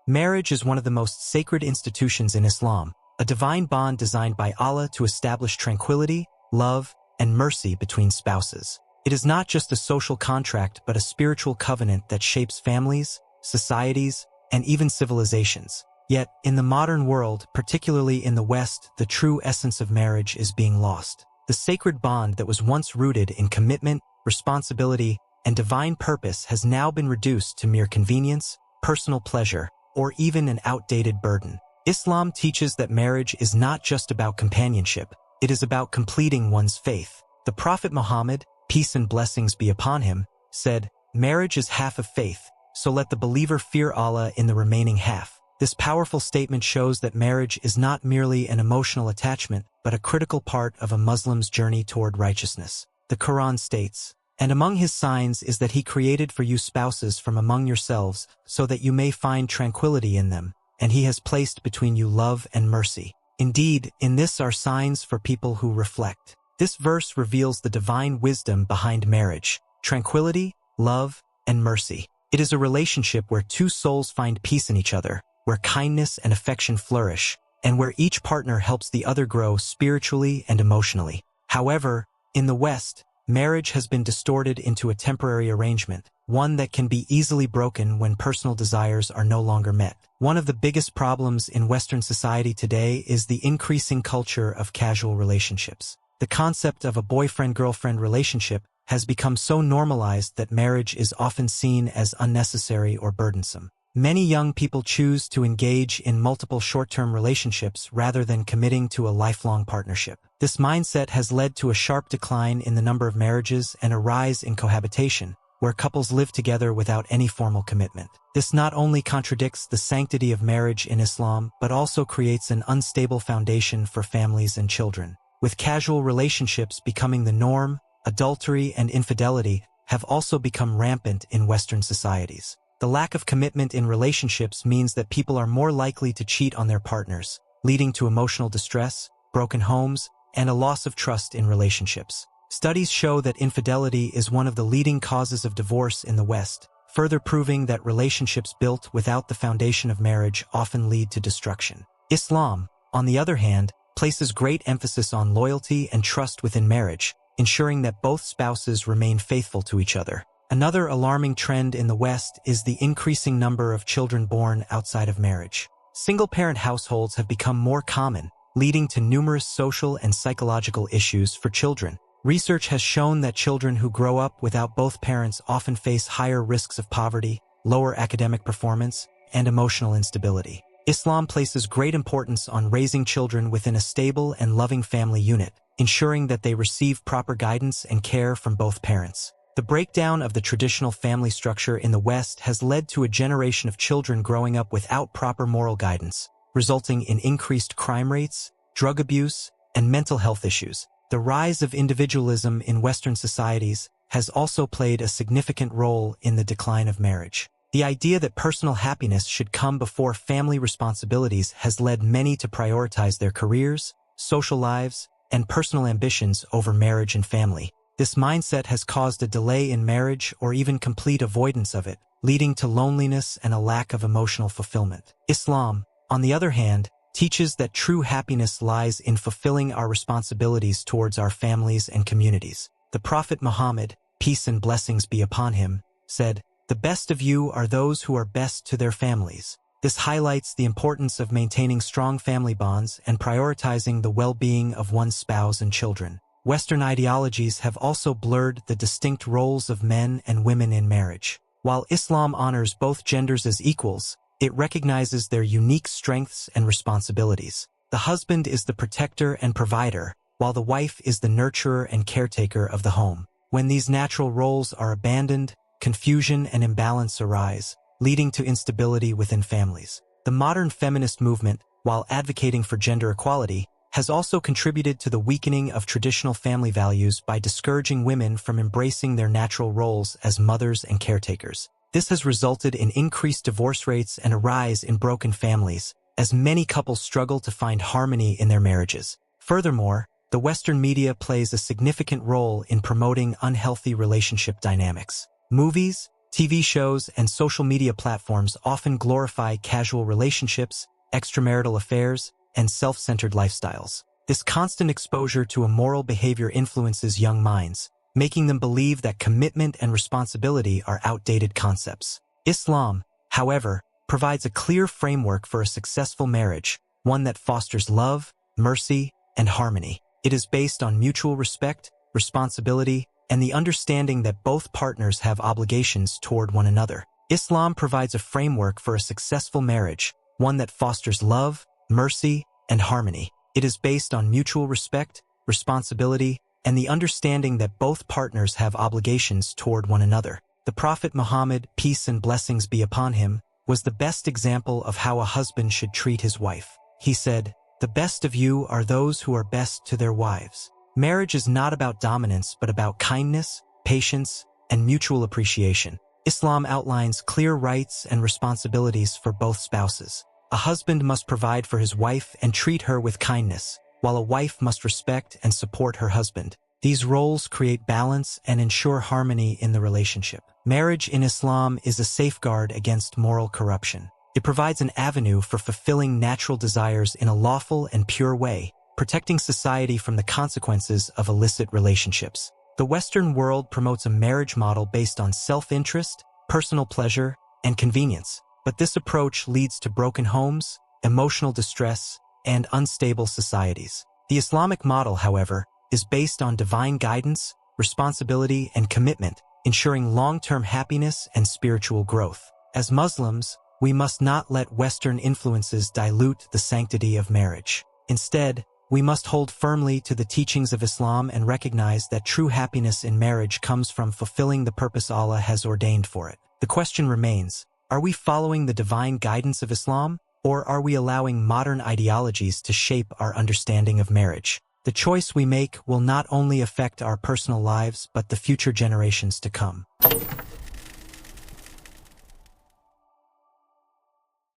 Marriage is one of the most sacred institutions in Islam, a divine bond designed by Allah to establish tranquility, love, and mercy between spouses. It is not just a social contract but a spiritual covenant that shapes families, societies, and even civilizations. Yet, in the modern world, particularly in the West, the true essence of marriage is being lost. The sacred bond that was once rooted in commitment, responsibility, and divine purpose has now been reduced to mere convenience, personal pleasure, or even an outdated burden. Islam teaches that marriage is not just about companionship, it is about completing one's faith. The Prophet Muhammad, peace and blessings be upon him, said, "Marriage is half of faith, so let the believer fear Allah in the remaining half." This powerful statement shows that marriage is not merely an emotional attachment, but a critical part of a Muslim's journey toward righteousness. The Quran states, "And among his signs is that he created for you spouses from among yourselves, so that you may find tranquility in them, and he has placed between you love and mercy. Indeed, in this are signs for people who reflect." This verse reveals the divine wisdom behind marriage: tranquility, love, and mercy. It is a relationship where two souls find peace in each other, where kindness and affection flourish, and where each partner helps the other grow spiritually and emotionally. However, in the West, marriage has been distorted into a temporary arrangement, one that can be easily broken when personal desires are no longer met. One of the biggest problems in Western society today is the increasing culture of casual relationships. The concept of a boyfriend-girlfriend relationship has become so normalized that marriage is often seen as unnecessary or burdensome. Many young people choose to engage in multiple short-term relationships rather than committing to a lifelong partnership. This mindset has led to a sharp decline in the number of marriages and a rise in cohabitation, where couples live together without any formal commitment. This not only contradicts the sanctity of marriage in Islam, but also creates an unstable foundation for families and children. With casual relationships becoming the norm, adultery and infidelity have also become rampant in Western societies. The lack of commitment in relationships means that people are more likely to cheat on their partners, leading to emotional distress, broken homes, and a loss of trust in relationships. Studies show that infidelity is one of the leading causes of divorce in the West, further proving that relationships built without the foundation of marriage often lead to destruction. Islam, on the other hand, places great emphasis on loyalty and trust within marriage, ensuring that both spouses remain faithful to each other. Another alarming trend in the West is the increasing number of children born outside of marriage. Single-parent households have become more common, leading to numerous social and psychological issues for children. Research has shown that children who grow up without both parents often face higher risks of poverty, lower academic performance, and emotional instability. Islam places great importance on raising children within a stable and loving family unit, ensuring that they receive proper guidance and care from both parents. The breakdown of the traditional family structure in the West has led to a generation of children growing up without proper moral guidance, resulting in increased crime rates, drug abuse, and mental health issues. The rise of individualism in Western societies has also played a significant role in the decline of marriage. The idea that personal happiness should come before family responsibilities has led many to prioritize their careers, social lives, and personal ambitions over marriage and family. This mindset has caused a delay in marriage or even complete avoidance of it, leading to loneliness and a lack of emotional fulfillment. Islam, on the other hand, teaches that true happiness lies in fulfilling our responsibilities towards our families and communities. The Prophet Muhammad, peace and blessings be upon him, said, "The best of you are those who are best to their families." This highlights the importance of maintaining strong family bonds and prioritizing the well-being of one's spouse and children. Western ideologies have also blurred the distinct roles of men and women in marriage. While Islam honors both genders as equals, it recognizes their unique strengths and responsibilities. The husband is the protector and provider, while the wife is the nurturer and caretaker of the home. When these natural roles are abandoned, confusion and imbalance arise, leading to instability within families. The modern feminist movement, while advocating for gender equality, has also contributed to the weakening of traditional family values by discouraging women from embracing their natural roles as mothers and caretakers. This has resulted in increased divorce rates and a rise in broken families, as many couples struggle to find harmony in their marriages. Furthermore, the Western media plays a significant role in promoting unhealthy relationship dynamics. Movies, TV shows and social media platforms often glorify casual relationships, extramarital affairs, and self-centered lifestyles. This constant exposure to immoral behavior influences young minds, making them believe that commitment and responsibility are outdated concepts. Islam, however, provides a clear framework for a successful marriage, one that fosters love, mercy, and harmony. It is based on mutual respect, responsibility, and the understanding that both partners have obligations toward one another. Islam provides a framework for a successful marriage, one that fosters love, mercy, and harmony. It is based on mutual respect, responsibility, and the understanding that both partners have obligations toward one another. The Prophet Muhammad, peace and blessings be upon him, was the best example of how a husband should treat his wife. He said, "The best of you are those who are best to their wives." Marriage is not about dominance, but about kindness, patience, and mutual appreciation. Islam outlines clear rights and responsibilities for both spouses. A husband must provide for his wife and treat her with kindness, while a wife must respect and support her husband. These roles create balance and ensure harmony in the relationship. Marriage in Islam is a safeguard against moral corruption. It provides an avenue for fulfilling natural desires in a lawful and pure way, protecting society from the consequences of illicit relationships. The Western world promotes a marriage model based on self-interest, personal pleasure, and convenience, but this approach leads to broken homes, emotional distress, and unstable societies. The Islamic model, however, is based on divine guidance, responsibility, and commitment, ensuring long-term happiness and spiritual growth. As Muslims, we must not let Western influences dilute the sanctity of marriage. Instead, we must hold firmly to the teachings of Islam and recognize that true happiness in marriage comes from fulfilling the purpose Allah has ordained for it. The question remains, are we following the divine guidance of Islam, or are we allowing modern ideologies to shape our understanding of marriage? The choice we make will not only affect our personal lives, but the future generations to come.